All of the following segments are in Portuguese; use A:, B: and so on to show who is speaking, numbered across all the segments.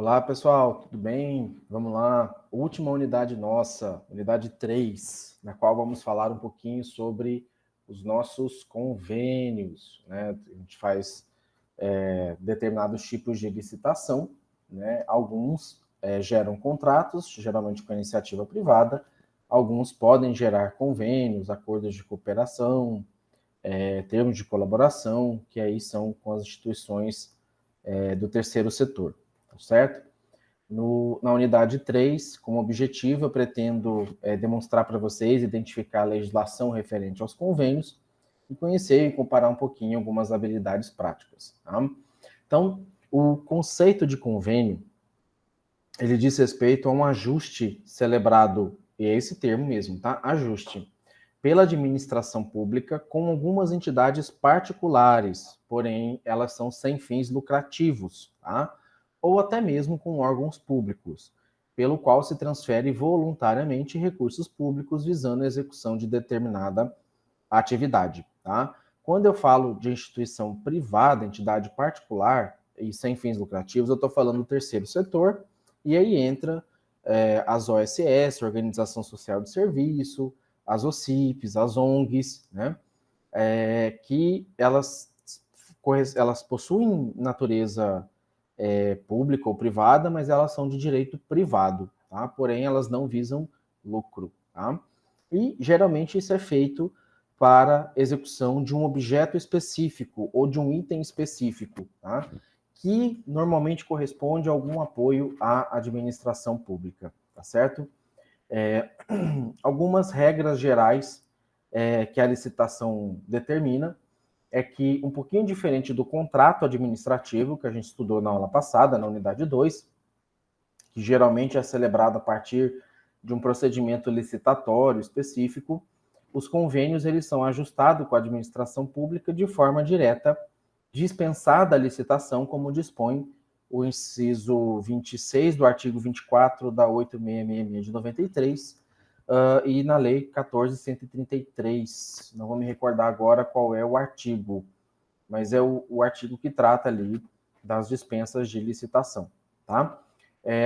A: Olá, pessoal, tudo bem? Vamos lá. Última unidade nossa, unidade 3, na qual vamos falar um pouquinho sobre os nossos convênios, né? A gente faz determinados tipos de licitação, né? Alguns geram contratos, geralmente com a iniciativa privada, alguns podem gerar convênios, acordos de cooperação, termos de colaboração, que aí são com as instituições do terceiro setor, tá certo? Na unidade 3, como objetivo, eu pretendo demonstrar para vocês, identificar a legislação referente aos convênios e conhecer e comparar um pouquinho algumas habilidades práticas. Tá? Então, o conceito de convênio, ele diz respeito a um ajuste celebrado, e é esse termo mesmo, tá? Ajuste, pela administração pública com algumas entidades particulares, porém, elas são sem fins lucrativos, tá? Ou até mesmo com órgãos públicos, pelo qual se transfere voluntariamente recursos públicos visando a execução de determinada atividade, tá? Quando eu falo de instituição privada, entidade particular e sem fins lucrativos, eu estou falando do terceiro setor, e aí entra as OSS, Organização Social de Serviço, as OCIPs, as ONGs, né? Que elas possuem natureza pública ou privada, mas elas são de direito privado, tá? Porém, elas não visam lucro, tá? E geralmente isso é feito para execução de um objeto específico ou de um item específico, tá? Que normalmente corresponde a algum apoio à administração pública, tá certo? Algumas regras gerais que a licitação determina é que, um pouquinho diferente do contrato administrativo, que a gente estudou na aula passada, na unidade 2, que geralmente é celebrado a partir de um procedimento licitatório específico, os convênios eles são ajustados com a administração pública de forma direta, dispensada a licitação, como dispõe o inciso 26 do artigo 24 da 8666 de 93 e na lei 14.133. Não vou me recordar agora qual é o artigo, mas é o artigo que trata ali das dispensas de licitação, tá?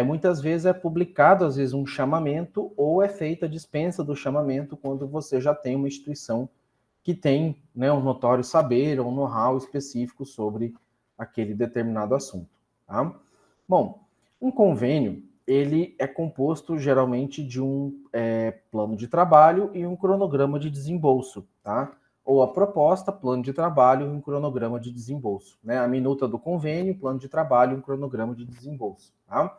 A: Muitas vezes é publicado, às vezes, um chamamento ou é feita a dispensa do chamamento quando você já tem uma instituição que tem, né, um notório saber ou um know-how específico sobre aquele determinado assunto, tá? Bom, um convênio, ele é composto geralmente de um plano de trabalho e um cronograma de desembolso, tá? Ou a proposta, plano de trabalho e um cronograma de desembolso, né? A minuta do convênio, plano de trabalho e um cronograma de desembolso, tá?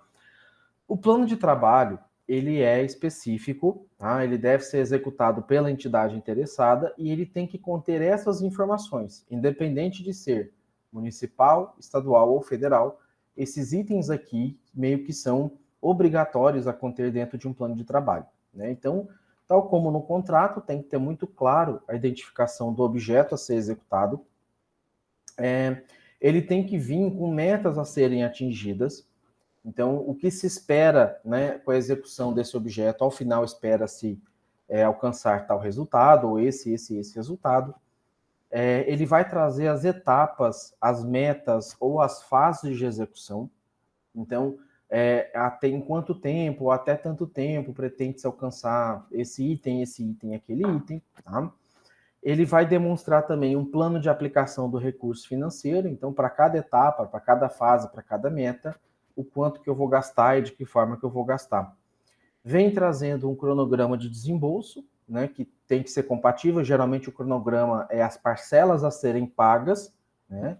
A: O plano de trabalho, ele é específico, tá? Ele deve ser executado pela entidade interessada e ele tem que conter essas informações, independente de ser municipal, estadual ou federal. Esses itens aqui meio que são obrigatórios a conter dentro de um plano de trabalho, né? Então, tal como no contrato, tem que ter muito claro a identificação do objeto a ser executado. Ele tem que vir com metas a serem atingidas. Então, o que se espera, né, com a execução desse objeto, ao final espera-se alcançar tal resultado, ou esse resultado. Ele vai trazer as etapas, as metas ou as fases de execução. Então, até em quanto tempo, ou até tanto tempo, pretende-se alcançar esse item, aquele item, tá? Ele vai demonstrar também um plano de aplicação do recurso financeiro, então, para cada etapa, para cada fase, para cada meta, o quanto que eu vou gastar e de que forma que eu vou gastar. Vem trazendo um cronograma de desembolso, né, que tem que ser compatível. Geralmente o cronograma é as parcelas a serem pagas, né,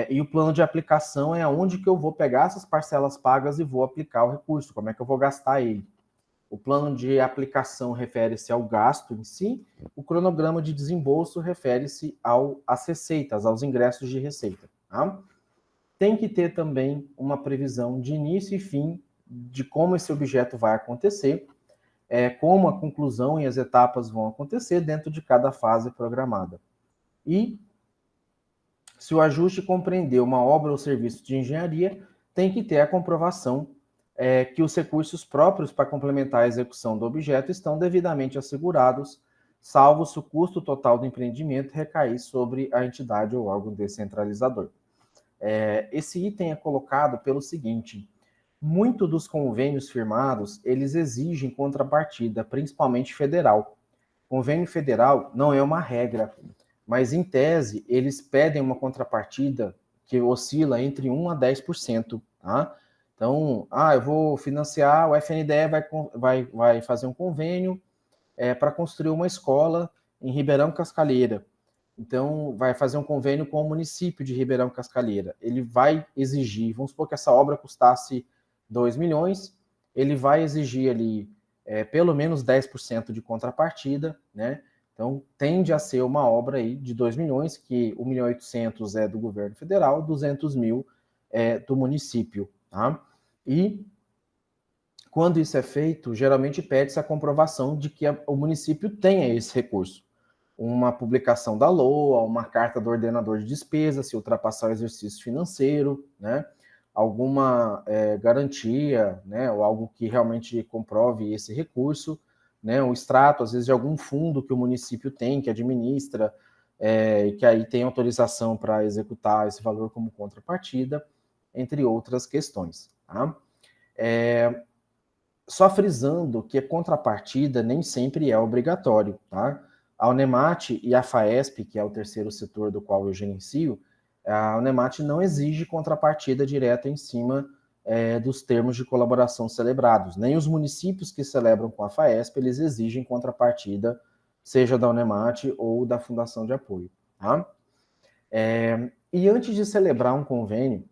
A: e o plano de aplicação é aonde que eu vou pegar essas parcelas pagas e vou aplicar o recurso, como é que eu vou gastar ele. O plano de aplicação refere-se ao gasto em si, o cronograma de desembolso refere-se às receitas, aos ingressos de receita, tá? Tem que ter também uma previsão de início e fim de como esse objeto vai acontecer, como a conclusão e as etapas vão acontecer dentro de cada fase programada. E, se o ajuste compreender uma obra ou serviço de engenharia, tem que ter a comprovação que os recursos próprios para complementar a execução do objeto estão devidamente assegurados, salvo se o custo total do empreendimento recair sobre a entidade ou órgão descentralizador. Esse item é colocado pelo seguinte: muito dos convênios firmados, eles exigem contrapartida, principalmente federal. Convênio federal não é uma regra, mas em tese eles pedem uma contrapartida que oscila entre 1 a 10%, tá? Então, eu vou financiar, o FNDE vai fazer um convênio para construir uma escola em Ribeirão Cascalheira. Então, vai fazer um convênio com o município de Ribeirão Cascalheira. Ele vai exigir, vamos supor que essa obra custasse 2 milhões, ele vai exigir ali pelo menos 10% de contrapartida, né? Então, tende a ser uma obra aí de 2 milhões, que 1.800.000 é do governo federal, 200 mil é do município, tá? E quando isso é feito, geralmente pede-se a comprovação de que o município tenha esse recurso. Uma publicação da LOA, uma carta do ordenador de despesa, se ultrapassar o exercício financeiro, né? Alguma garantia, né? Ou algo que realmente comprove esse recurso, né? Um extrato, às vezes, de algum fundo que o município tem, que administra, e que aí tem autorização para executar esse valor como contrapartida, entre outras questões, tá? Só frisando que a contrapartida nem sempre é obrigatório, tá? A Unemat e a FAESP, que é o terceiro setor do qual eu gerencio, a Unemat não exige contrapartida direta em cima dos termos de colaboração celebrados. Nem os municípios que celebram com a FAESP, eles exigem contrapartida, seja da Unemat ou da Fundação de Apoio, tá? E antes de celebrar um convênio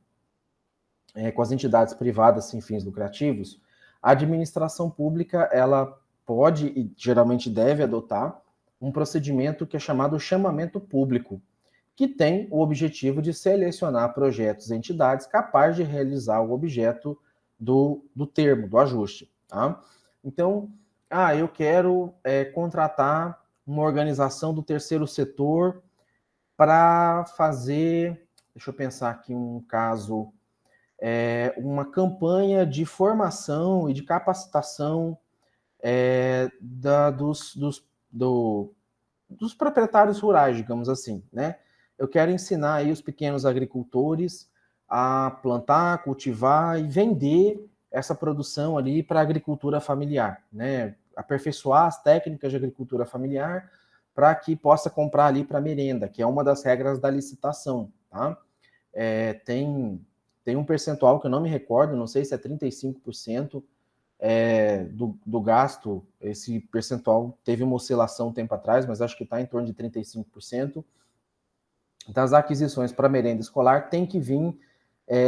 A: com as entidades privadas sem fins lucrativos, a administração pública, ela pode e geralmente deve adotar um procedimento que é chamado chamamento público, que tem o objetivo de selecionar projetos e entidades capazes de realizar o objeto do termo, do ajuste, tá? Então, eu quero contratar uma organização do terceiro setor para fazer, deixa eu pensar aqui um caso, uma campanha de formação e de capacitação dos proprietários rurais, digamos assim, né? Eu quero ensinar aí os pequenos agricultores a plantar, cultivar e vender essa produção ali para a agricultura familiar, né? Aperfeiçoar as técnicas de agricultura familiar para que possa comprar ali para merenda, que é uma das regras da licitação, tá? Tem um percentual que eu não me recordo, não sei se é 35% do gasto, esse percentual teve uma oscilação um tempo atrás, mas acho que está em torno de 35%, das aquisições para merenda escolar tem que vir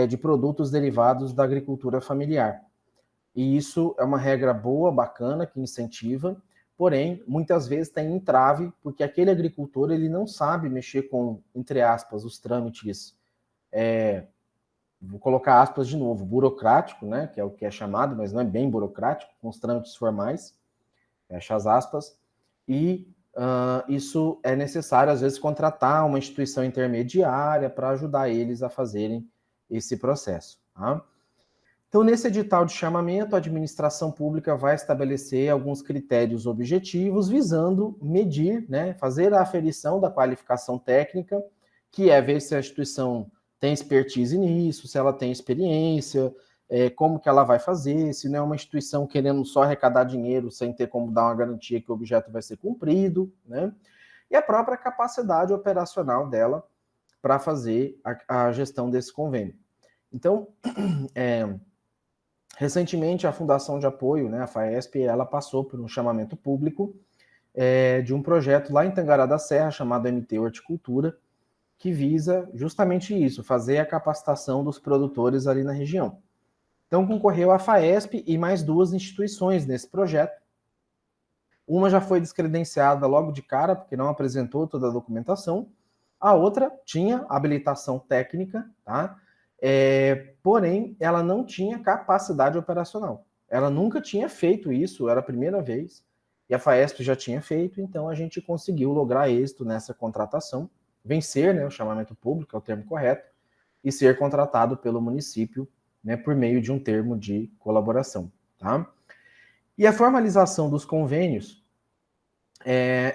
A: de produtos derivados da agricultura familiar. E isso é uma regra boa, bacana, que incentiva, porém, muitas vezes tem entrave, porque aquele agricultor ele não sabe mexer com, entre aspas, os trâmites, vou colocar aspas de novo, burocrático, né, que é o que é chamado, mas não é bem burocrático, com os trâmites formais, fecha as aspas, e isso é necessário, às vezes, contratar uma instituição intermediária para ajudar eles a fazerem esse processo, tá? Então, nesse edital de chamamento, a administração pública vai estabelecer alguns critérios objetivos visando medir, né, fazer a aferição da qualificação técnica, que é ver se a instituição tem expertise nisso, se ela tem experiência, como que ela vai fazer, se não é uma instituição querendo só arrecadar dinheiro sem ter como dar uma garantia que o objeto vai ser cumprido, né? E a própria capacidade operacional dela para fazer a gestão desse convênio. Então, recentemente, a Fundação de Apoio, né, a FAESP, ela passou por um chamamento público de um projeto lá em Tangará da Serra, chamado MT Horticultura, que visa justamente isso, fazer a capacitação dos produtores ali na região. Então, concorreu a FAESP e mais duas instituições nesse projeto. Uma já foi descredenciada logo de cara, porque não apresentou toda a documentação. A outra tinha habilitação técnica, tá? Porém, ela não tinha capacidade operacional. Ela nunca tinha feito isso, era a primeira vez, e a FAESP já tinha feito, então a gente conseguiu lograr êxito nessa contratação, vencer, né, o chamamento público, é o termo correto, e ser contratado pelo município, né, por meio de um termo de colaboração, tá? E a formalização dos convênios,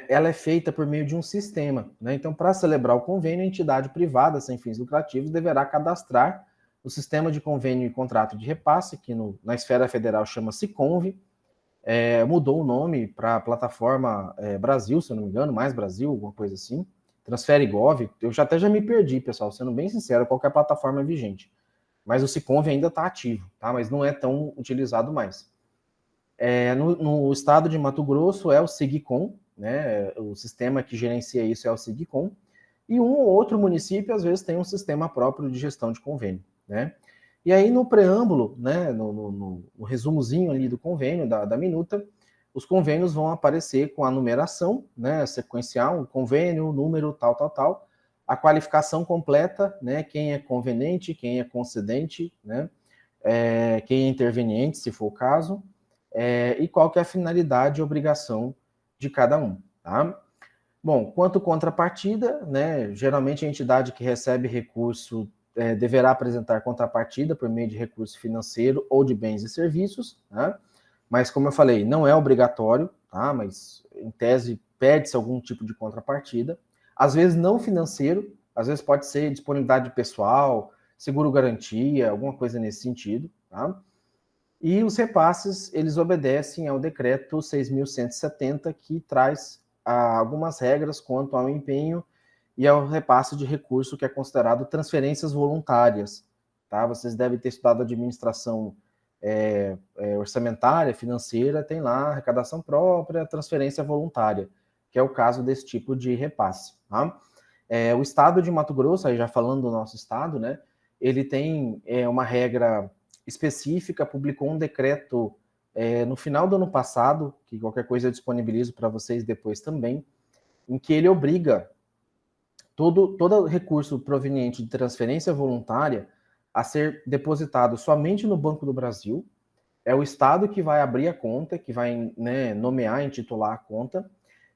A: ela é feita por meio de um sistema, né? Então, para celebrar o convênio, a entidade privada sem fins lucrativos deverá cadastrar o Sistema de Convênio e Contrato de Repasse, que na esfera federal chama Siconv, mudou o nome para a plataforma Brasil, se eu não me engano, Mais Brasil, alguma coisa assim, Transfere Gov. Eu até já me perdi, pessoal, sendo bem sincero, qualquer plataforma é vigente. Mas o Siconv ainda está ativo, tá? Mas não é tão utilizado mais. No estado de Mato Grosso é o Sigcom, né? O sistema que gerencia isso é o Sigcom, e um ou outro município, às vezes, tem um sistema próprio de gestão de convênio, né? E aí, no preâmbulo, né, no resumozinho ali do convênio, da minuta, os convênios vão aparecer com a numeração, né, sequencial, o convênio, o número, tal, a qualificação completa, né, quem é conveniente, quem é concedente, né, quem é interveniente, se for o caso, e qual que é a finalidade e obrigação de cada um, tá? Bom, quanto contrapartida, né, geralmente a entidade que recebe recurso deverá apresentar contrapartida por meio de recurso financeiro ou de bens e serviços, né? Mas como eu falei, não é obrigatório, tá? Mas em tese pede-se algum tipo de contrapartida, às vezes não financeiro, às vezes pode ser disponibilidade pessoal, seguro-garantia, alguma coisa nesse sentido, tá? E os repasses, eles obedecem ao decreto 6.170, que traz algumas regras quanto ao empenho e ao repasse de recurso, que é considerado transferências voluntárias. Tá? Vocês devem ter estudado administração orçamentária, financeira, tem lá arrecadação própria, transferência voluntária, que é o caso desse tipo de repasse. Tá? O estado de Mato Grosso, aí já falando do nosso estado, né, ele tem uma regra específica, publicou um decreto no final do ano passado, que qualquer coisa eu disponibilizo para vocês depois também, em que ele obriga todo recurso proveniente de transferência voluntária a ser depositado somente no Banco do Brasil. É o Estado que vai abrir a conta, que vai, né, nomear, intitular a conta,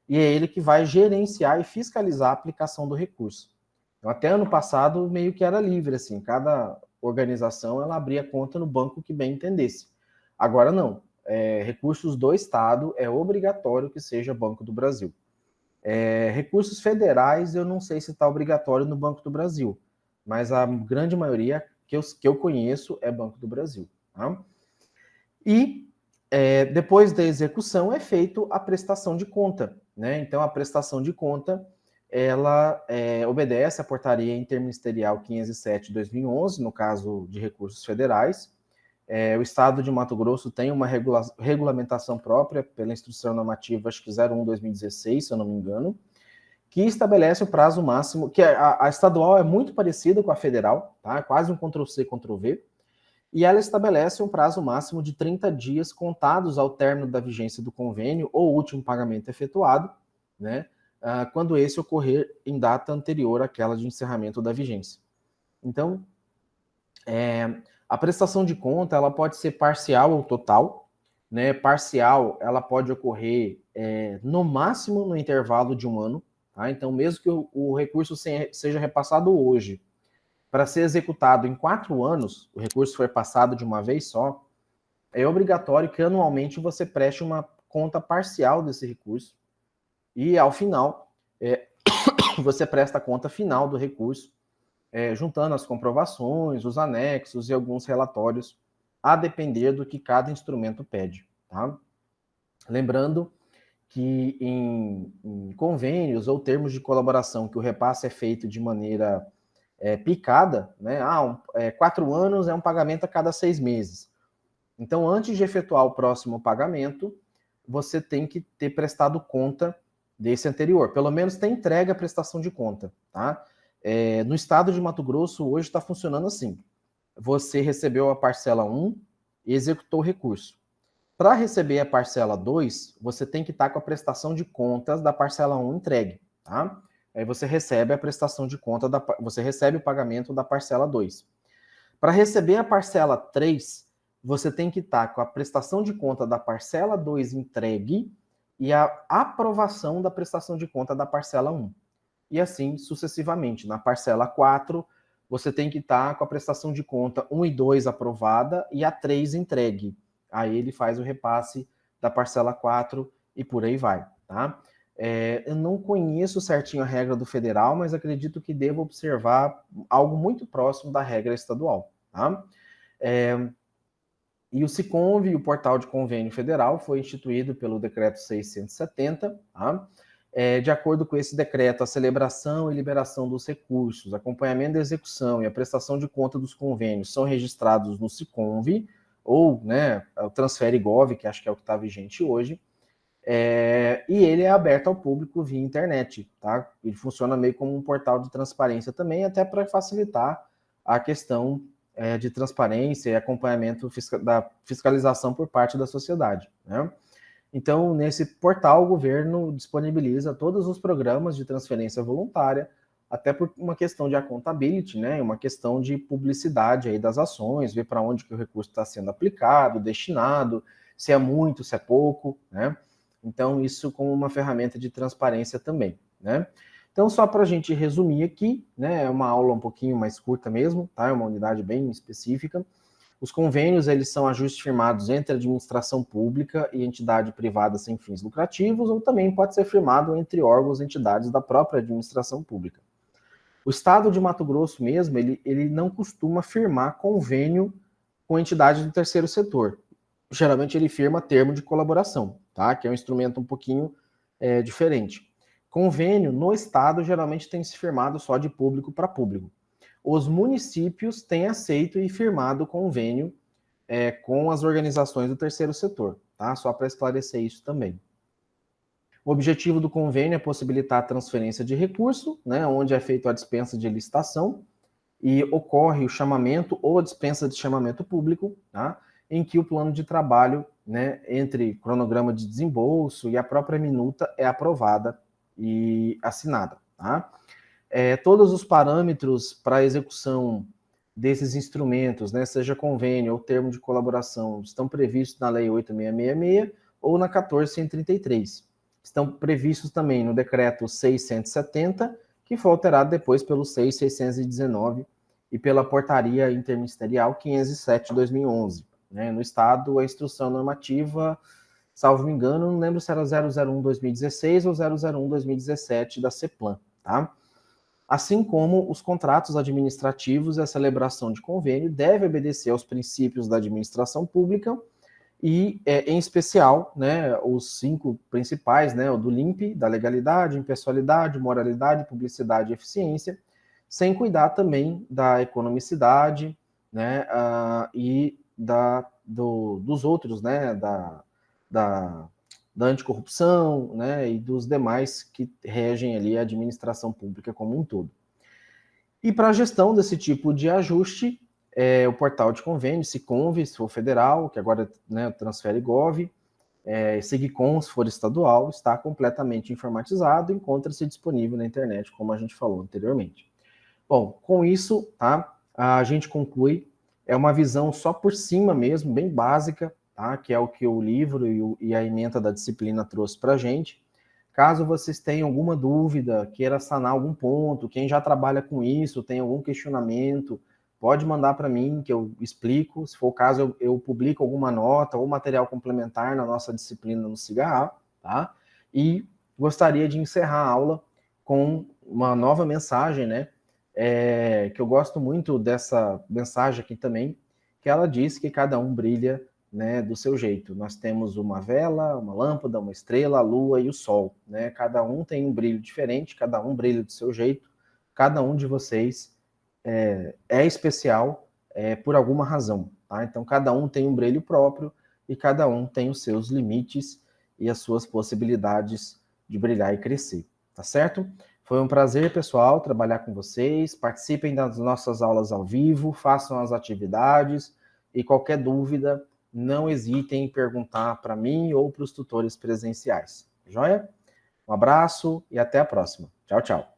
A: e é ele que vai gerenciar e fiscalizar a aplicação do recurso. Então, até ano passado, meio que era livre, assim, cada organização ela abria conta no banco que bem entendesse. Agora não, recursos do Estado é obrigatório que seja Banco do Brasil. Recursos federais, eu não sei se está obrigatório no Banco do Brasil, mas a grande maioria que eu conheço é Banco do Brasil. Tá? E depois da execução é feito a prestação de conta, né? Então a prestação de conta ela obedece à portaria interministerial 507/2011, no caso de recursos federais. O Estado de Mato Grosso tem uma regulamentação própria pela Instrução Normativa, acho que 01/2016, se eu não me engano, que estabelece o prazo máximo, que a estadual é muito parecida com a federal, tá? Quase um Ctrl+C, Ctrl+V, e ela estabelece um prazo máximo de 30 dias contados ao término da vigência do convênio ou último pagamento efetuado, né? Quando esse ocorrer em data anterior àquela de encerramento da vigência. Então, a prestação de conta ela pode ser parcial ou total, né? Parcial ela pode ocorrer no máximo no intervalo de um ano, tá? Então, mesmo que o recurso seja repassado hoje, para ser executado em 4 anos, o recurso foi passado de uma vez só, é obrigatório que anualmente você preste uma conta parcial desse recurso e, ao final, você presta a conta final do recurso, juntando as comprovações, os anexos e alguns relatórios, a depender do que cada instrumento pede. Tá? Lembrando que em convênios ou termos de colaboração que o repasse é feito de maneira picada, né? 4 anos é um pagamento a cada 6 meses. Então, antes de efetuar o próximo pagamento, você tem que ter prestado conta desse anterior. Pelo menos ter entregue a prestação de conta, tá? No estado de Mato Grosso, hoje está funcionando assim. Você recebeu a parcela 1 e executou o recurso. Para receber a parcela 2, você tem que estar com a prestação de contas da parcela 1 entregue, tá? Aí você recebe a prestação de conta, você recebe o pagamento da parcela 2. Para receber a parcela 3, você tem que estar com a prestação de conta da parcela 2 entregue e a aprovação da prestação de conta da parcela 1. E assim sucessivamente. Na parcela 4, você tem que estar com a prestação de conta 1 e 2 aprovada e a 3 entregue. Aí ele faz o repasse da parcela 4 e por aí vai, tá? Eu não conheço certinho a regra do federal, mas acredito que devo observar algo muito próximo da regra estadual, tá? E o SICONV, o Portal de Convênio Federal, foi instituído pelo Decreto 670, tá? De acordo com esse decreto, a celebração e liberação dos recursos, acompanhamento da execução e a prestação de conta dos convênios são registrados no SICONV, ou, né, o Transfere Gov, que acho que é o que está vigente hoje, e ele é aberto ao público via internet, tá? Ele funciona meio como um portal de transparência também, até para facilitar a questão de transparência e acompanhamento da fiscalização por parte da sociedade, né? Então, nesse portal, o governo disponibiliza todos os programas de transferência voluntária, até por uma questão de accountability, né? Uma questão de publicidade aí das ações, ver para onde que o recurso está sendo aplicado, destinado, se é muito, se é pouco, né? Então, isso como uma ferramenta de transparência também, né? Então, só para a gente resumir aqui, né? É uma aula um pouquinho mais curta mesmo, tá? É uma unidade bem específica. Os convênios, eles são ajustes firmados entre administração pública e entidade privada sem fins lucrativos, ou também pode ser firmado entre órgãos e entidades da própria administração pública. O estado de Mato Grosso mesmo, ele não costuma firmar convênio com entidades do terceiro setor. Geralmente ele firma termo de colaboração, tá? Que é um instrumento um pouquinho diferente. Convênio no estado geralmente tem se firmado só de público para público. Os municípios têm aceito e firmado convênio com as organizações do terceiro setor, tá? Só para esclarecer isso também. O objetivo do convênio é possibilitar a transferência de recurso, né, onde é feita a dispensa de licitação e ocorre o chamamento ou a dispensa de chamamento público, tá? Em que o plano de trabalho, né, entre cronograma de desembolso e a própria minuta é aprovada e assinada, tá? Todos os parâmetros para a execução desses instrumentos, né, seja convênio ou termo de colaboração, estão previstos na Lei 8.666 ou na 14.133. Estão previstos também no Decreto 670, que foi alterado depois pelo 6.619 e pela Portaria Interministerial 507 de 2011. Né? No Estado, a instrução normativa, salvo me engano, não lembro se era 001/2016 ou 001/2017 da CEPLAN, tá? Assim como os contratos administrativos e a celebração de convênio devem obedecer aos princípios da administração pública e, em especial, né, os 5 principais, né, o do LIMP, da legalidade, impessoalidade, moralidade, publicidade e eficiência, sem cuidar também da economicidade, né, e dos outros, né, da anticorrupção, né, e dos demais que regem ali a administração pública como um todo. E para a gestão desse tipo de ajuste, o portal de convênio, SICONV, se for federal, que agora, né, Transfere Gov, SIGCOM, se for estadual, está completamente informatizado, encontra-se disponível na internet, como a gente falou anteriormente. Bom, com isso, tá, a gente conclui, é uma visão só por cima mesmo, bem básica, tá, que é o que o livro e a ementa da disciplina trouxe para a gente. Caso vocês tenham alguma dúvida, queira sanar algum ponto, quem já trabalha com isso, tem algum questionamento, pode mandar para mim que eu explico. Se for o caso, eu publico alguma nota ou material complementar na nossa disciplina no SIGA, tá? E gostaria de encerrar a aula com uma nova mensagem, né? Que eu gosto muito dessa mensagem aqui também, que ela diz que cada um brilha, né, do seu jeito. Nós temos uma vela, uma lâmpada, uma estrela, a lua e o sol, né? Cada um tem um brilho diferente, cada um brilha do seu jeito, cada um de vocês é especial por alguma razão, tá? Então, cada um tem um brilho próprio e cada um tem os seus limites e as suas possibilidades de brilhar e crescer, tá certo? Foi um prazer, pessoal, trabalhar com vocês. Participem das nossas aulas ao vivo, façam as atividades e qualquer dúvida, não hesitem em perguntar para mim ou para os tutores presenciais. Joia? Um abraço e até a próxima. Tchau, tchau.